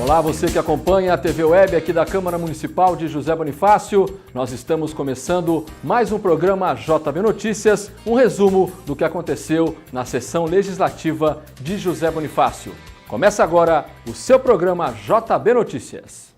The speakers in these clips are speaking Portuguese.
Olá, você que acompanha a TV Web aqui da Câmara Municipal de José Bonifácio. Nós estamos começando mais um programa JB Notícias, um resumo do que aconteceu na sessão legislativa de José Bonifácio. Começa agora o seu programa JB Notícias.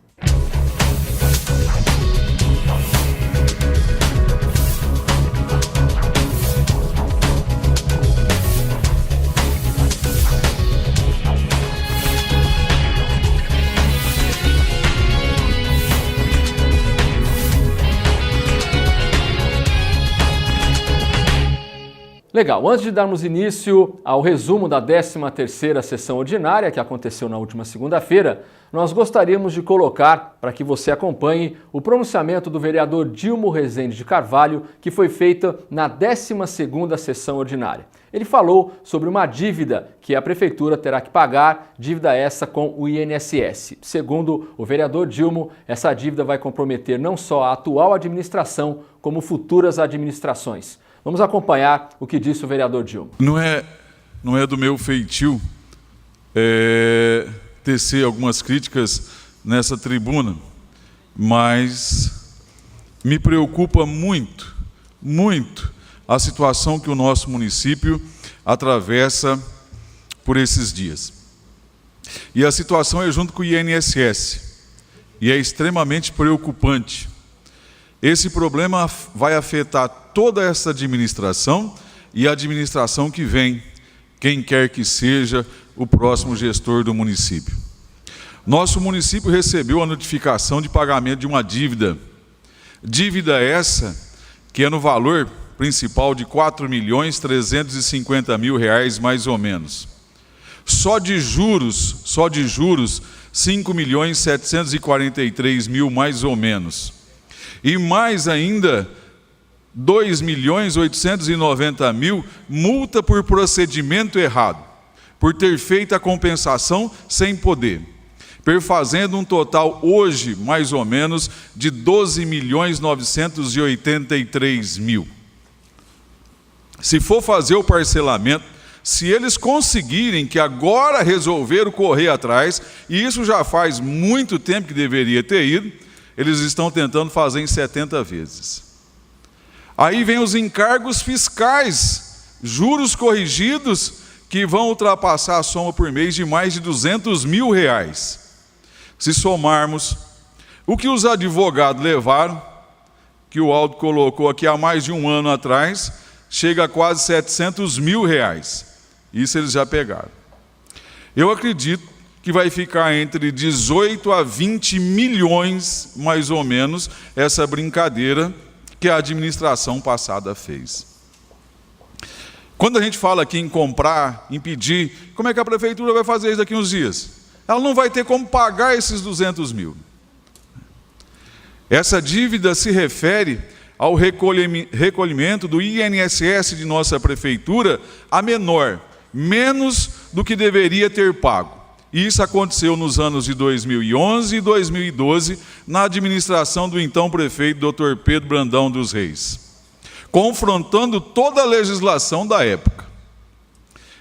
Legal, antes de darmos início ao resumo da 13ª sessão ordinária que aconteceu na última segunda-feira, nós gostaríamos de colocar, para que você acompanhe, o pronunciamento do vereador Dilmo Rezende de Carvalho, que foi feito na 12ª sessão ordinária. Ele falou sobre uma dívida que a Prefeitura terá que pagar, dívida essa com o INSS. Segundo o vereador Dilmo, essa dívida vai comprometer não só a atual administração, como futuras administrações. Vamos acompanhar o que disse o vereador Dilmo. Não é do meu feitio tecer algumas críticas nessa tribuna, mas me preocupa muito a situação que o nosso município atravessa por esses dias. E a situação é junto com o INSS, e é extremamente preocupante. Esse problema vai afetar toda essa administração e a administração que vem, quem quer que seja o próximo gestor do município. Nosso município recebeu a notificação de pagamento de uma dívida. Dívida essa que é no valor principal de R$ 4.350.000 mais ou menos. Só de juros, R$ 5.743.000 mais ou menos. E mais ainda, R$ 2.890.000 multa por procedimento errado, por ter feito a compensação sem poder, perfazendo um total hoje, mais ou menos, de R$ 12.983.000. Se for fazer o parcelamento, se eles conseguirem, que agora resolveram correr atrás, e isso já faz muito tempo que deveria ter ido, eles estão tentando fazer em 70 vezes. Aí vem os encargos fiscais, juros corrigidos, que vão ultrapassar a soma por mês de mais de R$ 200.000. Se somarmos o que os advogados levaram, que o Aldo colocou aqui há mais de um ano atrás, chega a quase R$ 700.000. Isso eles já pegaram. Eu acredito que vai ficar entre 18 a 20 milhões, mais ou menos, essa brincadeira que a administração passada fez. Quando a gente fala aqui em comprar, em pedir, como é que a prefeitura vai fazer isso daqui uns dias? Ela não vai ter como pagar esses 200.000. Essa dívida se refere ao recolhimento do INSS de nossa prefeitura a menor, menos do que deveria ter pago. E isso aconteceu nos anos de 2011 e 2012, na administração do então prefeito Dr. Pedro Brandão dos Reis, confrontando toda a legislação da época.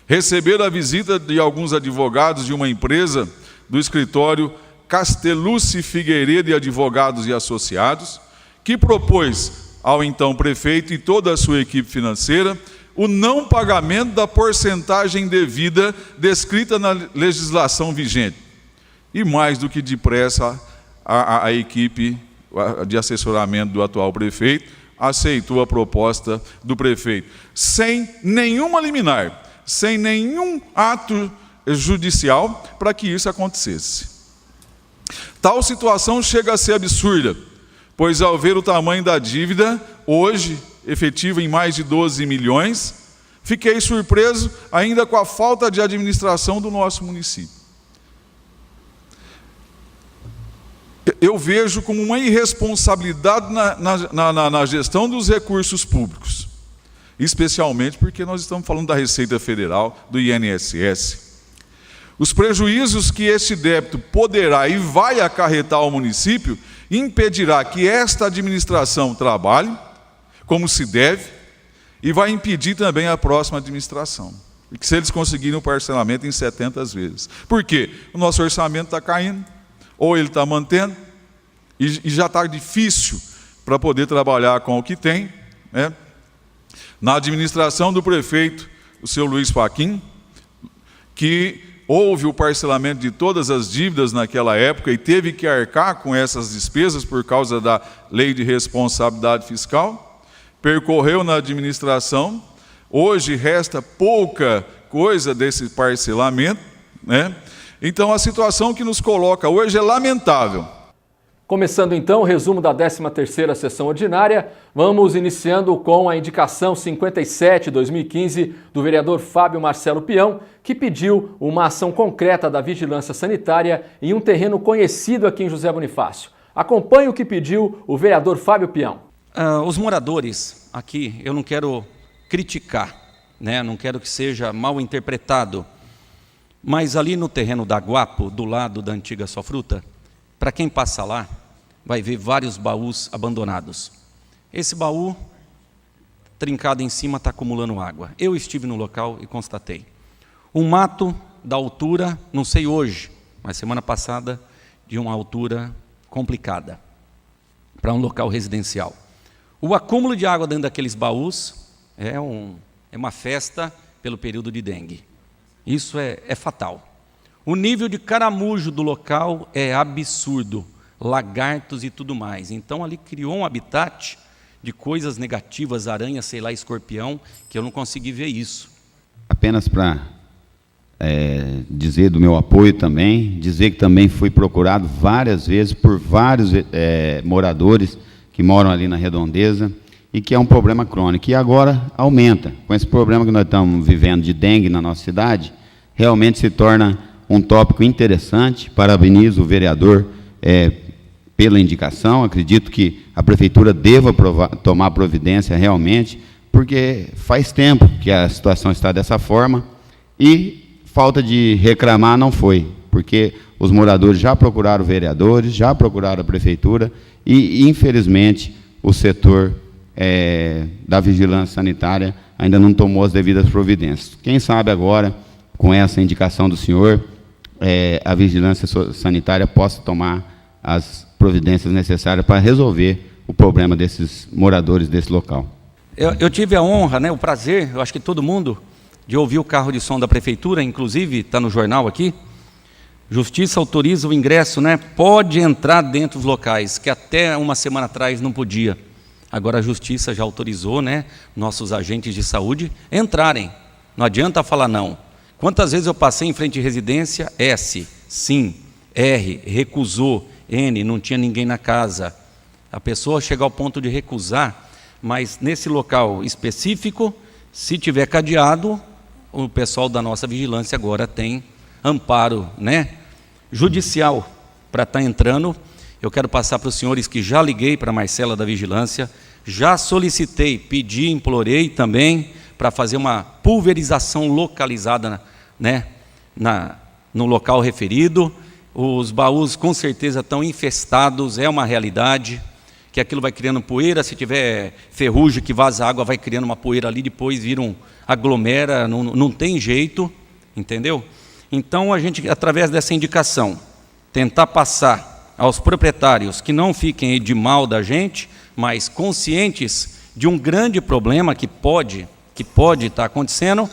Receberam a visita de alguns advogados de uma empresa do escritório Castellucci Figueiredo e Advogados e Associados, que propôs ao então prefeito e toda a sua equipe financeira o não pagamento da porcentagem devida descrita na legislação vigente. E mais do que depressa, a equipe de assessoramento do atual prefeito aceitou a proposta do prefeito, sem nenhuma liminar, sem nenhum ato judicial para que isso acontecesse. Tal situação chega a ser absurda, pois ao ver o tamanho da dívida, hoje, efetiva em mais de 12 milhões, fiquei surpreso ainda com a falta de administração do nosso município. Eu vejo como uma irresponsabilidade na gestão dos recursos públicos, especialmente porque nós estamos falando da Receita Federal, do INSS. Os prejuízos que este débito poderá e vai acarretar ao município impedirá que esta administração trabalhe como se deve e vai impedir também a próxima administração. que se eles conseguirem o parcelamento em 70 vezes. Por quê? O nosso orçamento está caindo, ou ele está mantendo, e já está difícil para poder trabalhar com o que tem, né? Na administração do prefeito, o seu Luiz Fachin, que houve o parcelamento de todas as dívidas naquela época e teve que arcar com essas despesas por causa da lei de responsabilidade fiscal, percorreu na administração, hoje resta pouca coisa desse parcelamento, né? Então a situação que nos coloca hoje é lamentável. Começando então o resumo da 13ª sessão ordinária, vamos iniciando com a indicação 57/2015 do vereador Fábio Marcelo Peão, que pediu uma ação concreta da vigilância sanitária em um terreno conhecido aqui em José Bonifácio. Acompanhe o que pediu o vereador Fábio Peão. Os moradores aqui, eu não quero criticar, né? Não quero que seja mal interpretado, mas ali no terreno da Guapo, do lado da antiga Sofruta, para quem passa lá, vai ver vários baús abandonados. Esse baú, trincado em cima, está acumulando água. Eu estive no local e constatei. Um mato da altura, não sei hoje, mas semana passada, de uma altura complicada, para um local residencial. O acúmulo de água dentro daqueles baús é uma festa pelo período de dengue. Isso é fatal. O nível de caramujo do local é absurdo, lagartos e tudo mais. Então ali criou um habitat de coisas negativas, aranha, sei lá, escorpião, que eu não consegui ver isso. Apenas para dizer do meu apoio também, dizer que também fui procurado várias vezes por vários moradores que moram ali na redondeza e que é um problema crônico. E agora aumenta. Com esse problema que nós estamos vivendo de dengue na nossa cidade, realmente se torna um tópico interessante. Parabenizo o vereador pela indicação. Acredito que a prefeitura deva tomar providência realmente, porque faz tempo que a situação está dessa forma e falta de reclamar não foi, porque os moradores já procuraram vereadores, já procuraram a prefeitura e, infelizmente, o setor da vigilância sanitária ainda não tomou as devidas providências. Quem sabe agora, com essa indicação do senhor, a vigilância sanitária possa tomar as providências necessárias para resolver o problema desses moradores desse local. Eu tive a honra, né, o prazer, eu acho que todo mundo, de ouvir o carro de som da prefeitura, inclusive está no jornal aqui. Justiça autoriza o ingresso, né? Pode entrar dentro dos locais, que até uma semana atrás não podia. Agora a Justiça já autorizou, né, nossos agentes de saúde entrarem. Não adianta falar não. Quantas vezes eu passei em frente de residência, S, sim, R, recusou, N, não tinha ninguém na casa. A pessoa chega ao ponto de recusar, mas nesse local específico, se tiver cadeado, o pessoal da nossa vigilância agora tem amparo, né, judicial para estar entrando. Eu quero passar para os senhores que já liguei para a Marcela da Vigilância, já solicitei, pedi, implorei também para fazer uma pulverização localizada, né, no local referido. Os baús com certeza estão infestados, é uma realidade, que aquilo vai criando poeira, se tiver ferrugem que vaza água, vai criando uma poeira ali, depois vira aglomera, não tem jeito, entendeu? Então a gente, através dessa indicação, tentar passar aos proprietários que não fiquem de mal da gente, mas conscientes de um grande problema que pode estar acontecendo,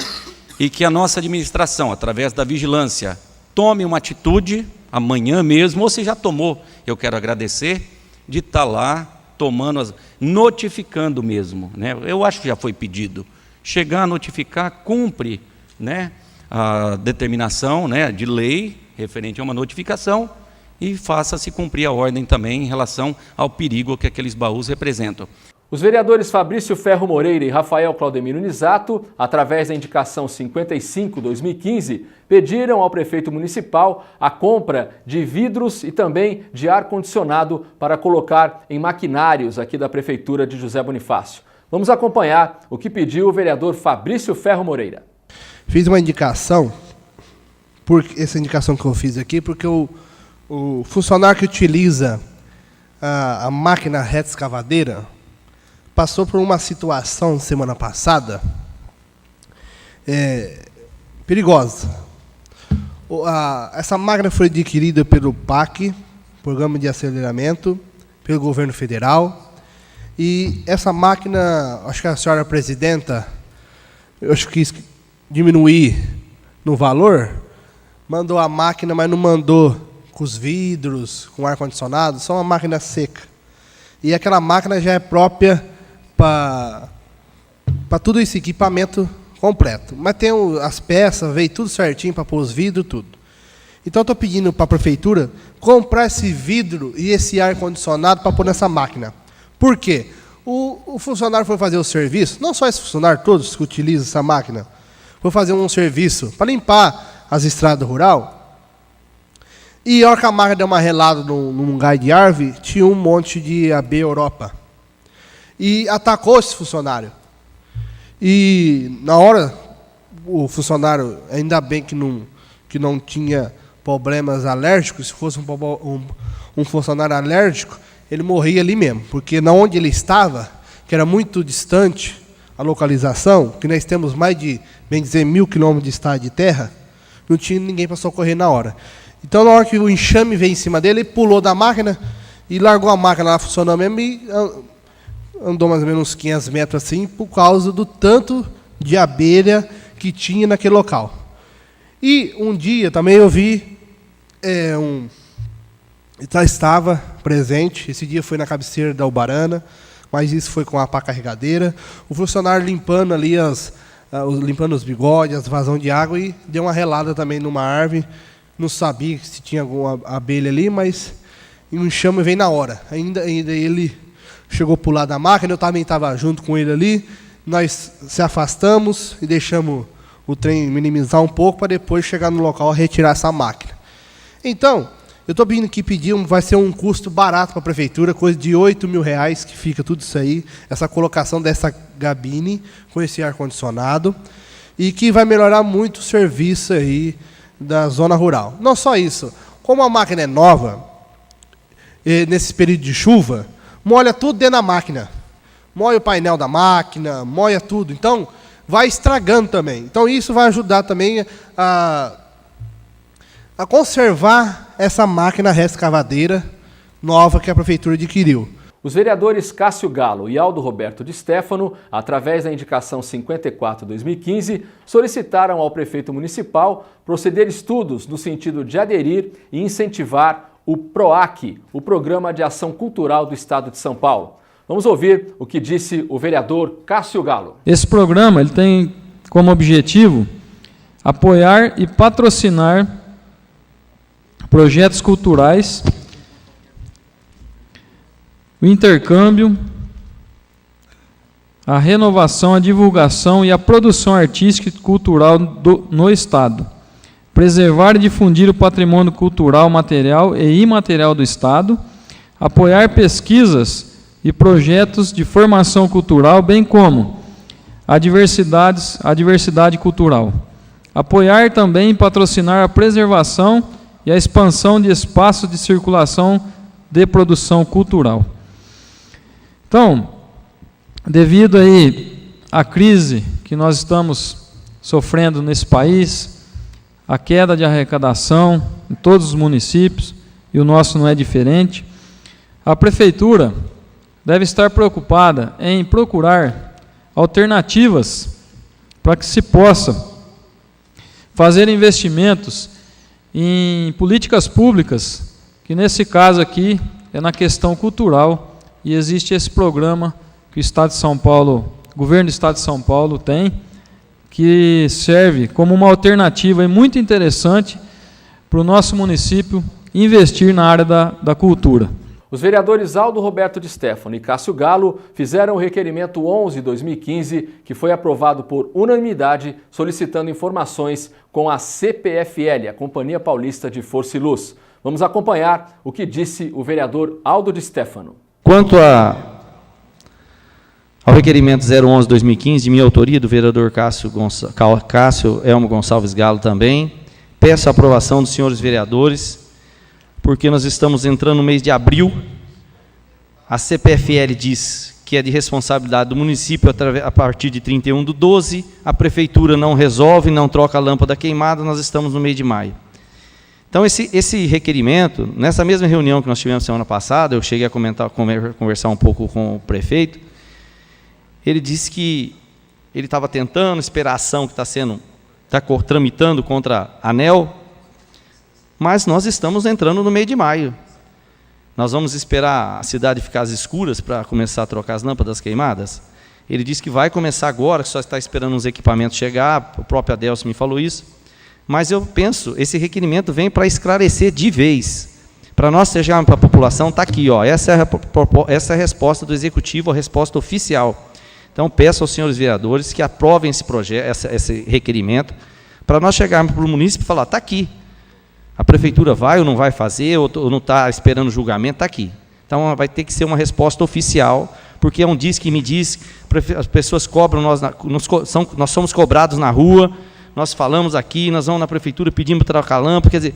e que a nossa administração, através da vigilância, tome uma atitude amanhã mesmo, ou se já tomou, eu quero agradecer, de estar lá tomando, notificando mesmo, né? Eu acho que já foi pedido. Chegar a notificar, cumpre, né, a determinação, né, de lei referente a uma notificação e faça-se cumprir a ordem também em relação ao perigo que aqueles baús representam. Os vereadores Fabrício Ferro Moreira e Rafael Claudemiro Nisato, através da indicação 55/2015, pediram ao prefeito municipal a compra de vidros e também de ar-condicionado para colocar em maquinários aqui da Prefeitura de José Bonifácio. Vamos acompanhar o que pediu o vereador Fabrício Ferro Moreira. Fiz uma indicação, essa indicação que eu fiz aqui, porque o funcionário que utiliza a máquina reta-escavadeira passou por uma situação semana passada, perigosa. Essa máquina foi adquirida pelo PAC, Programa de Aceleramento, pelo governo federal. E essa máquina, acho que a senhora presidenta, eu acho que quis diminuir no valor, mandou a máquina, mas não mandou com os vidros, com ar-condicionado, só uma máquina seca. E aquela máquina já é própria para todo esse equipamento completo. Mas tem as peças, veio tudo certinho para pôr os vidros, tudo. Então, estou pedindo para a prefeitura comprar esse vidro e esse ar-condicionado para pôr nessa máquina. Por quê? O funcionário foi fazer o serviço, não só esse funcionário, todos que utilizam essa máquina, foi fazer um serviço para limpar as estradas rurais, e a hora que a máquina deu uma relada num galho de árvore, tinha um monte de abelha Europa. E atacou esse funcionário. E, na hora, o funcionário, ainda bem que não tinha problemas alérgicos, se fosse um funcionário alérgico, ele morria ali mesmo, porque na onde ele estava, que era muito distante a localização, que nós temos mais de, bem dizer, 1.000 quilômetros de estrada de terra, não tinha ninguém para socorrer na hora. Então, na hora que o enxame veio em cima dele, ele pulou da máquina e largou a máquina lá funcionando mesmo e andou mais ou menos uns 500 metros assim, por causa do tanto de abelha que tinha naquele local. E um dia também eu vi estava presente, esse dia foi na cabeceira da Ubarana, mas isso foi com a pá carregadeira, o funcionário limpando ali limpando os bigodes, as vazão de água, e deu uma relada também numa árvore, não sabia se tinha alguma abelha ali, mas um enxame veio na hora. Ainda ele chegou para o lado da máquina, eu também estava junto com ele ali, nós se afastamos e deixamos o trem minimizar um pouco para depois chegar no local e retirar essa máquina. Então, eu estou vindo aqui pedir, vai ser um custo barato para a prefeitura, coisa de R$8.000, que fica tudo isso aí, essa colocação dessa gabine com esse ar-condicionado, e que vai melhorar muito o serviço aí da zona rural. Não só isso, como a máquina é nova, nesse período de chuva, molha tudo dentro da máquina. Molha o painel da máquina, molha tudo. Então, vai estragando também. Então, isso vai ajudar também a conservar essa máquina reescavadeira nova que a prefeitura adquiriu. Os vereadores Cássio Galo e Aldo Roberto de Stefano, através da indicação 54/2015, solicitaram ao prefeito municipal proceder estudos no sentido de aderir e incentivar o PROAC, o Programa de Ação Cultural do Estado de São Paulo. Vamos ouvir o que disse o vereador Cássio Galo. Esse programa ele tem como objetivo apoiar e patrocinar projetos culturais, o intercâmbio, a renovação, a divulgação e a produção artística e cultural no Estado. Preservar e difundir o patrimônio cultural, material e imaterial do Estado. Apoiar pesquisas e projetos de formação cultural, bem como a diversidade cultural. Apoiar também e patrocinar a preservação e a expansão de espaços de circulação de produção cultural. Então, devido aí à crise que nós estamos sofrendo nesse país, a queda de arrecadação em todos os municípios, e o nosso não é diferente, a prefeitura deve estar preocupada em procurar alternativas para que se possa fazer investimentos em políticas públicas, que nesse caso aqui é na questão cultural, e existe esse programa que o Estado de São Paulo, o governo do Estado de São Paulo tem, que serve como uma alternativa muito interessante para o nosso município investir na área da cultura. Os vereadores Aldo Roberto de Stefano e Cássio Galo fizeram o requerimento 11/2015, que foi aprovado por unanimidade, solicitando informações com a CPFL, a Companhia Paulista de Força e Luz. Vamos acompanhar o que disse o vereador Aldo de Stefano. Quanto ao requerimento 011/2015, de minha autoria, do vereador Cássio Elmo Gonçalves Galo também, peço a aprovação dos senhores vereadores, porque nós estamos entrando no mês de abril. A CPFL diz que é de responsabilidade do município a partir de 31/12, a prefeitura não resolve, não troca a lâmpada queimada, nós estamos no mês de maio. Então, esse requerimento, nessa mesma reunião que nós tivemos semana passada, eu cheguei a conversar um pouco com o prefeito, ele disse que ele estava tentando esperar a ação que está tramitando contra a ANEEL, mas nós estamos entrando no mês de maio. Nós vamos esperar a cidade ficar às escuras para começar a trocar as lâmpadas queimadas? Ele disse que vai começar agora, que só está esperando os equipamentos chegar, o próprio Adelson me falou isso. Mas eu penso, esse requerimento vem para esclarecer de vez. Para nós chegarmos para a população, está aqui, ó, essa é a resposta do Executivo, a resposta oficial. Então, peço aos senhores vereadores que aprovem esse projeto, esse requerimento, para nós chegarmos para o município e falar, está aqui. A prefeitura vai ou não vai fazer, ou não está esperando julgamento, está aqui. Então, vai ter que ser uma resposta oficial, porque é um diz que me diz, as pessoas cobram, nós somos cobrados na rua, nós falamos aqui, nós vamos na prefeitura, pedimos para trocar a lâmpada, quer dizer,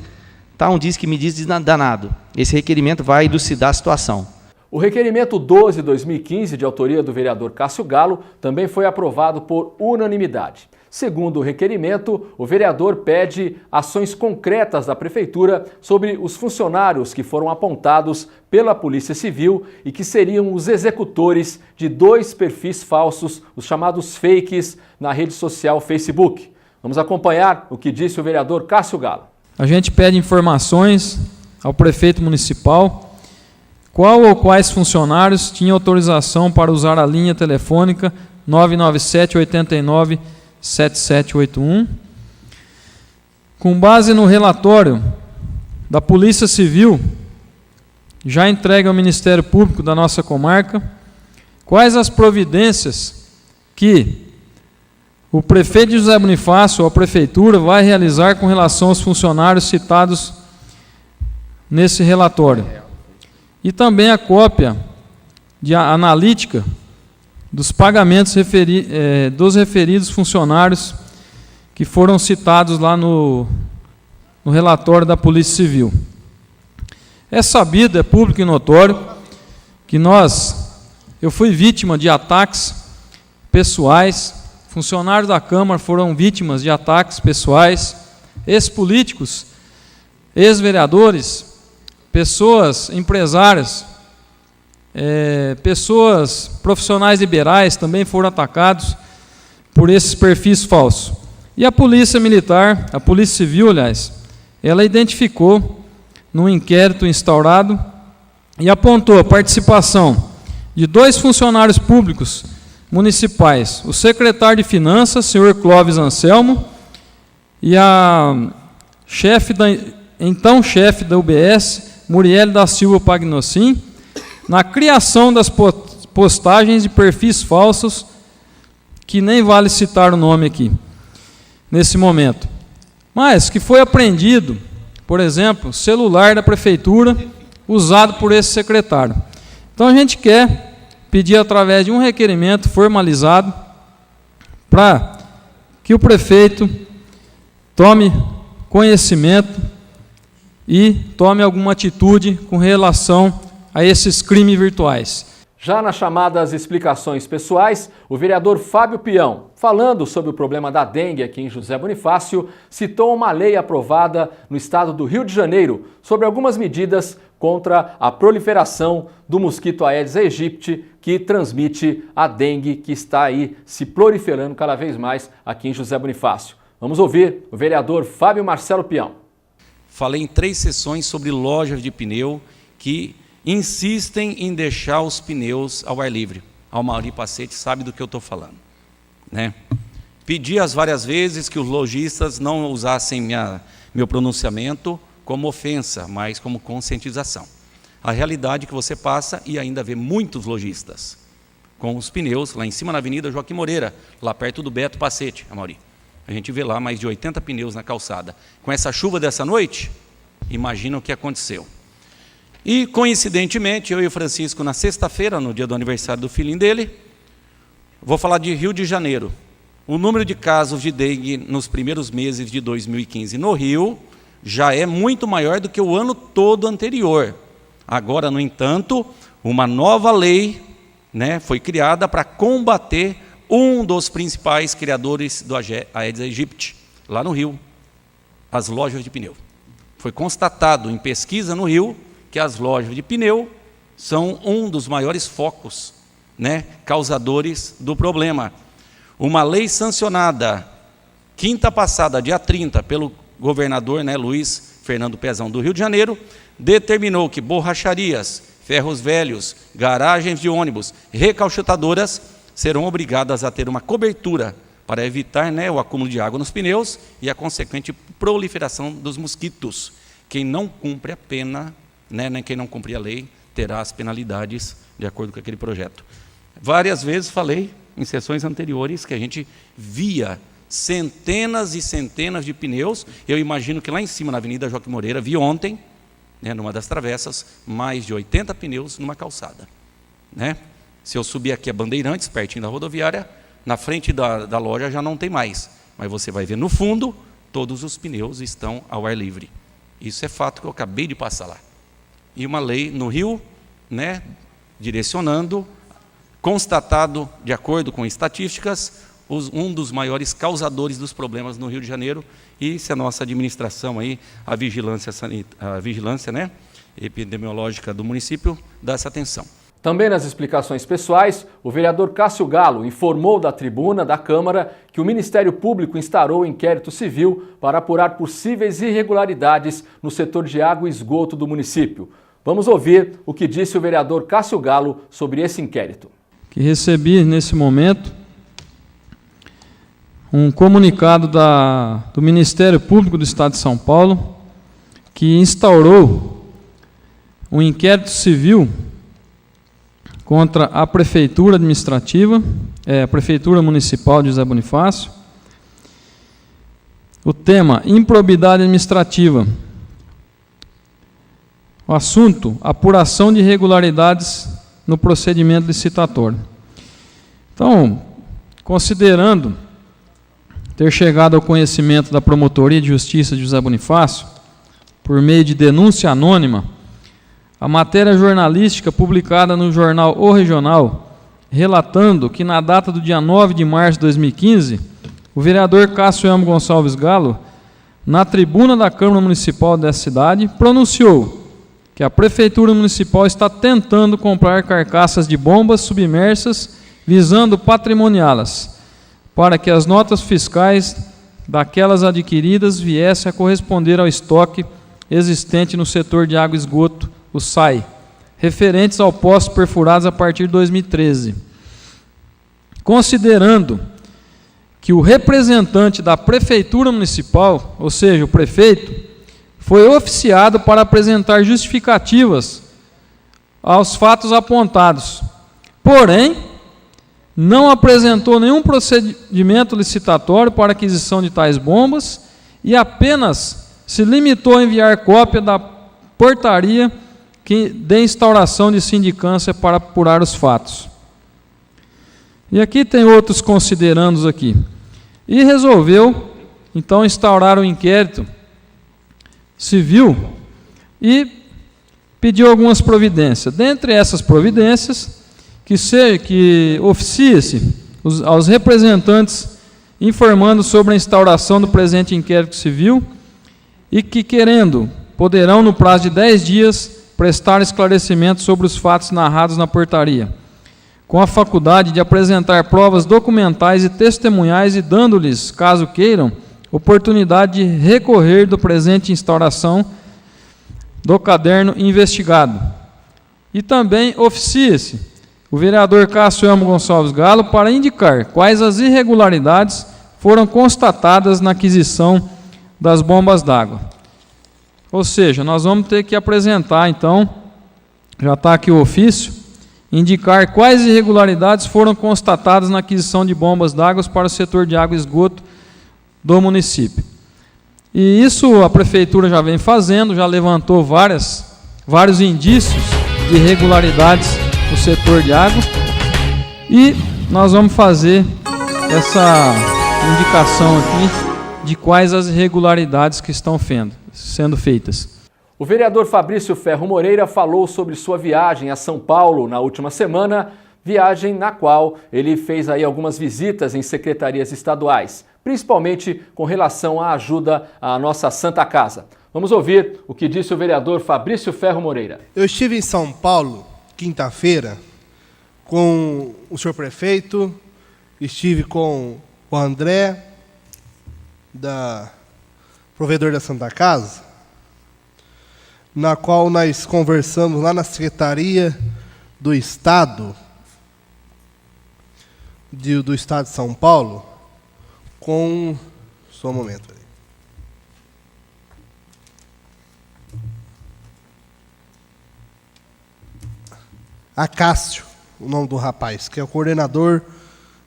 está um diz que me diz danado. Esse requerimento vai elucidar a situação. O requerimento 12/2015, de autoria do vereador Cássio Galo, também foi aprovado por unanimidade. Segundo o requerimento, o vereador pede ações concretas da prefeitura sobre os funcionários que foram apontados pela Polícia Civil e que seriam os executores de 2 perfis falsos, os chamados fakes, na rede social Facebook. Vamos acompanhar o que disse o vereador Cássio Galo. A gente pede informações ao prefeito municipal qual ou quais funcionários tinham autorização para usar a linha telefônica 997-89-7781. Com base no relatório da Polícia Civil, já entregue ao Ministério Público da nossa comarca, quais as providências que o prefeito de José Bonifácio ou a prefeitura vai realizar com relação aos funcionários citados nesse relatório. E também a cópia de analítica dos pagamentos dos referidos funcionários que foram citados lá no relatório da Polícia Civil. É sabido, é público e notório, que eu fui vítima de ataques pessoais. Funcionários da Câmara foram vítimas de ataques pessoais, ex-políticos, ex-vereadores, pessoas empresárias, pessoas profissionais liberais também foram atacados por esses perfis falsos. E a Polícia Militar, a Polícia Civil, aliás, ela identificou num inquérito instaurado e apontou a participação de 2 funcionários públicos municipais, o secretário de Finanças, senhor Clóvis Anselmo, e a então chefe da UBS, Muriele da Silva Pagnocin, na criação das postagens de perfis falsos, que nem vale citar o nome aqui, nesse momento. Mas que foi apreendido, por exemplo, celular da prefeitura, usado por esse secretário. Então a gente quer pedir através de um requerimento formalizado para que o prefeito tome conhecimento e tome alguma atitude com relação a esses crimes virtuais. Já nas chamadas explicações pessoais, o vereador Fábio Peão, falando sobre o problema da dengue aqui em José Bonifácio, citou uma lei aprovada no estado do Rio de Janeiro sobre algumas medidas contra a proliferação do mosquito Aedes aegypti, que transmite a dengue, que está aí se proliferando cada vez mais aqui em José Bonifácio. Vamos ouvir o vereador Fábio Marcelo Peão. Falei em 3 sessões sobre lojas de pneu que insistem em deixar os pneus ao ar livre. A Mauri Pacete sabe do que eu estou falando, né? Pedi as várias vezes que os lojistas não usassem meu pronunciamento como ofensa, mas como conscientização. A realidade é que você passa e ainda vê muitos lojistas com os pneus lá em cima na Avenida Joaquim Moreira, lá perto do Beto Pacete, Mauri. A gente vê lá mais de 80 pneus na calçada. Com essa chuva dessa noite, imagina o que aconteceu. E, coincidentemente, eu e o Francisco, na sexta-feira, no dia do aniversário do filhinho dele, vou falar de Rio de Janeiro. O número de casos de dengue nos primeiros meses de 2015 no Rio já é muito maior do que o ano todo anterior. Agora, no entanto, uma nova lei né, foi criada para combater um dos principais criadores do Aedes aegypti, lá no Rio, as lojas de pneu. Foi constatado em pesquisa no Rio que as lojas de pneu são um dos maiores focos, né, causadores do problema. Uma lei sancionada quinta passada, dia 30, pelo governador, né, Luiz Fernando Pezão, do Rio de Janeiro, determinou que borracharias, ferros velhos, garagens de ônibus, recalchutadoras serão obrigadas a ter uma cobertura para evitar, né, o acúmulo de água nos pneus e a consequente proliferação dos mosquitos. Quem não cumpre a pena, né, nem quem não cumpre a lei, terá as penalidades de acordo com aquele projeto. Várias vezes falei em sessões anteriores que a gente via centenas e centenas de pneus. Eu imagino que lá em cima, na Avenida Joaquim Moreira, vi ontem, né, numa das travessas, mais de 80 pneus numa calçada, né? Se eu subir aqui a Bandeirantes, pertinho da rodoviária, na frente da loja já não tem mais, mas você vai ver no fundo, todos os pneus estão ao ar livre. Isso é fato que eu acabei de passar lá. E uma lei no Rio, né, direcionando, constatado, de acordo com estatísticas, um dos maiores causadores dos problemas no Rio de Janeiro, e se a nossa administração, aí, a vigilância, né, epidemiológica do município, dá essa atenção. Também nas explicações pessoais, o vereador Cássio Galo informou da tribuna da Câmara que o Ministério Público instaurou inquérito civil para apurar possíveis irregularidades no setor de água e esgoto do município. Vamos ouvir o que disse o vereador Cássio Galo sobre esse inquérito. Que recebi nesse momento um comunicado do Ministério Público do Estado de São Paulo que instaurou um inquérito civil contra a Prefeitura Administrativa, a Prefeitura Municipal de José Bonifácio. O tema, improbidade administrativa. O assunto, apuração de irregularidades no procedimento licitatório. Então, considerando ter chegado ao conhecimento da Promotoria de Justiça de José Bonifácio, por meio de denúncia anônima, a matéria jornalística publicada no jornal O Regional, relatando que na data do dia 9 de março de 2015, o vereador Cássio Elmo Gonçalves Galo, na tribuna da Câmara Municipal dessa cidade, pronunciou que a Prefeitura Municipal está tentando comprar carcaças de bombas submersas, visando patrimoniá-las, para que as notas fiscais daquelas adquiridas viessem a corresponder ao estoque existente no setor de água e esgoto, o SAI, referentes ao poços perfurados a partir de 2013. Considerando que o representante da Prefeitura Municipal, ou seja, o prefeito, foi oficiado para apresentar justificativas aos fatos apontados, porém, não apresentou nenhum procedimento licitatório para aquisição de tais bombas e apenas se limitou a enviar cópia da portaria de instauração de sindicância para apurar os fatos. E aqui tem outros considerandos aqui. E resolveu, então, instaurar um inquérito civil e pediu algumas providências. Dentre essas providências, que oficie-se aos representantes informando sobre a instauração do presente inquérito civil e que, querendo, poderão, no prazo de 10 dias, prestar esclarecimento sobre os fatos narrados na portaria, com a faculdade de apresentar provas documentais e testemunhais e dando-lhes, caso queiram, oportunidade de recorrer do presente instauração do caderno investigado. E também oficie-se o vereador Cássio Elmo Gonçalves Galo para indicar quais as irregularidades foram constatadas na aquisição das bombas d'água. Ou seja, nós vamos ter que apresentar, então, já está aqui o ofício, indicar quais irregularidades foram constatadas na aquisição de bombas d'água para o setor de água e esgoto do município. E isso a Prefeitura já vem fazendo, já levantou vários indícios de irregularidades no setor de água, e nós vamos fazer essa indicação aqui de quais as irregularidades que estão sendo feitas. O vereador Fabrício Ferro Moreira falou sobre sua viagem a São Paulo na última semana Viagem na qual ele fez aí algumas visitas em secretarias estaduais, principalmente com relação à ajuda à nossa Santa Casa. Vamos ouvir o que disse o vereador Fabrício Ferro Moreira. Eu estive em São Paulo, quinta-feira, com o senhor prefeito, estive com o André, provedor da Santa Casa, na qual nós conversamos lá na Secretaria do Estado, do Estado de São Paulo, com... Só um momento aí. Acácio, o nome do rapaz, que é o coordenador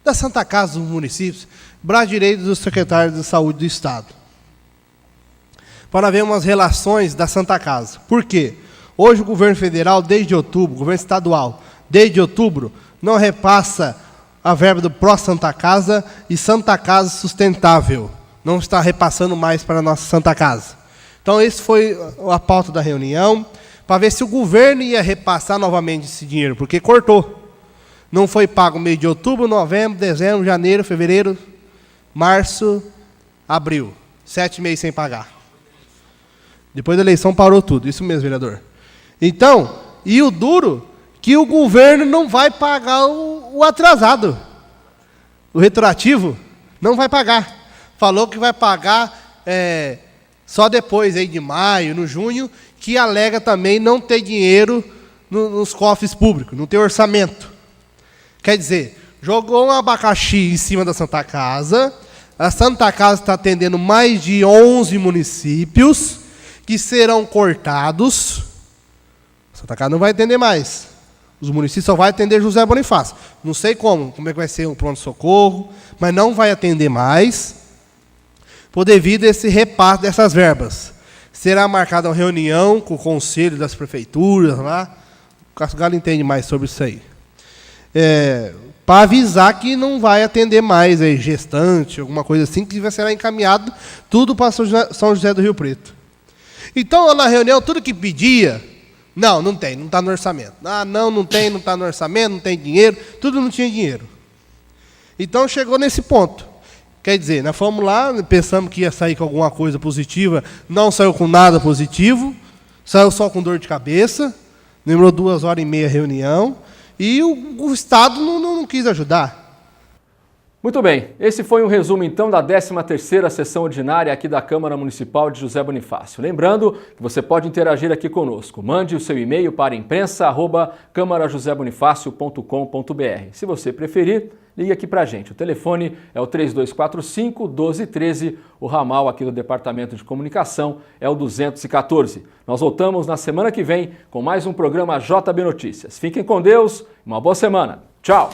da Santa Casa dos municípios, braço direito do secretário de Saúde do Estado, para ver umas relações da Santa Casa. Por quê? Hoje o governo federal, desde outubro, o governo estadual, desde outubro, não repassa a verba do pró-Santa Casa e Santa Casa Sustentável. Não está repassando mais para a nossa Santa Casa. Então, esse foi a pauta da reunião, para ver se o governo ia repassar novamente esse dinheiro, porque cortou. Não foi pago no mês de outubro, novembro, dezembro, janeiro, fevereiro, março, abril. 7 meses sem pagar. Depois da eleição parou tudo. Isso mesmo, vereador. Então, e o duro, que o governo não vai pagar o atrasado. O retroativo não vai pagar. Falou que vai pagar só depois aí de maio, no junho, que alega também não ter dinheiro nos cofres públicos, não ter orçamento. Quer dizer, jogou um abacaxi em cima da Santa Casa, a Santa Casa está atendendo mais de 11 municípios que serão cortados. A Santa Casa não vai atender mais. Os municípios só vai atender José Bonifácio. Não sei como é que vai ser o pronto-socorro, mas não vai atender mais, por devido a esse repasse dessas verbas. Será marcada uma reunião com o conselho das prefeituras lá. O Cássio Galo entende mais sobre isso aí. Para avisar que não vai atender mais gestante, alguma coisa assim, que vai ser encaminhado tudo para São José do Rio Preto. Então, lá na reunião, tudo que pedia, não tem, não está no orçamento. Não tem, não está no orçamento, não tem dinheiro, tudo não tinha dinheiro. Então, chegou nesse ponto. Quer dizer, nós fomos lá, pensamos que ia sair com alguma coisa positiva, não saiu com nada positivo, saiu só com dor de cabeça, demorou 2h30 a reunião, e o Estado não quis ajudar. Muito bem, esse foi um resumo então da 13ª sessão ordinária aqui da Câmara Municipal de José Bonifácio. Lembrando que você pode interagir aqui conosco. Mande o seu e-mail para imprensa@câmarajosebonifacio.com.br. Se você preferir, ligue aqui para a gente. O telefone é o 3245-1213, o ramal aqui do Departamento de Comunicação é o 214. Nós voltamos na semana que vem com mais um programa JB Notícias. Fiquem com Deus, uma boa semana. Tchau!